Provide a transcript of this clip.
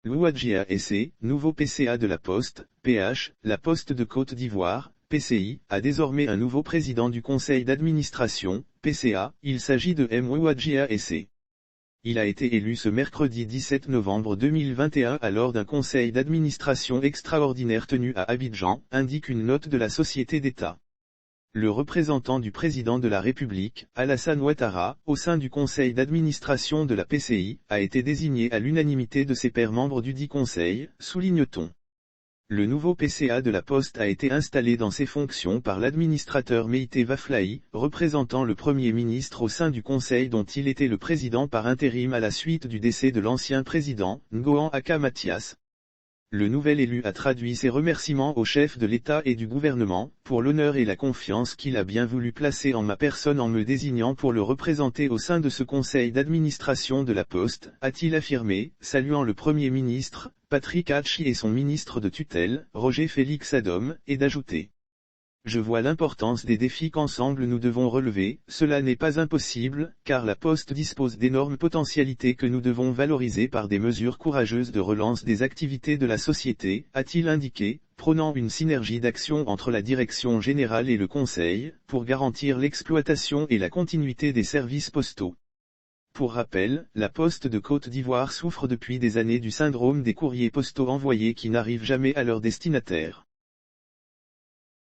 Louadjia SC, nouveau PCA de la Poste, PH, la Poste de Côte d'Ivoire, PCI, a désormais un nouveau président du conseil d'administration, PCA, il s'agit de M. Louadjia SC. Il a été élu ce mercredi 17 novembre 2021 lors d'un conseil d'administration extraordinaire tenu à Abidjan, indique une note de la société d'État. Le représentant du président de la République, Alassane Ouattara, au sein du conseil d'administration de la PCI, a été désigné à l'unanimité de ses pairs membres du dit conseil, souligne-t-on. Le nouveau PCA de la Poste a été installé dans ses fonctions par l'administrateur Meïté Vaflahi, représentant le Premier ministre au sein du conseil dont il était le président par intérim à la suite du décès de l'ancien président, Ngoan Aka Mathias. Le nouvel élu a traduit ses remerciements au chef de l'État et du gouvernement, pour l'honneur et la confiance qu'il a bien voulu placer en ma personne en me désignant pour le représenter au sein de ce conseil d'administration de la Poste, a-t-il affirmé, saluant le Premier ministre, Patrick Hatchi et son ministre de tutelle, Roger Félix Adom, et d'ajouter. Je vois l'importance des défis qu'ensemble nous devons relever, cela n'est pas impossible, car la Poste dispose d'énormes potentialités que nous devons valoriser par des mesures courageuses de relance des activités de la société, a-t-il indiqué, prônant une synergie d'action entre la direction générale et le Conseil, pour garantir l'exploitation et la continuité des services postaux. Pour rappel, la Poste de Côte d'Ivoire souffre depuis des années du syndrome des courriers postaux envoyés qui n'arrivent jamais à leur destinataire.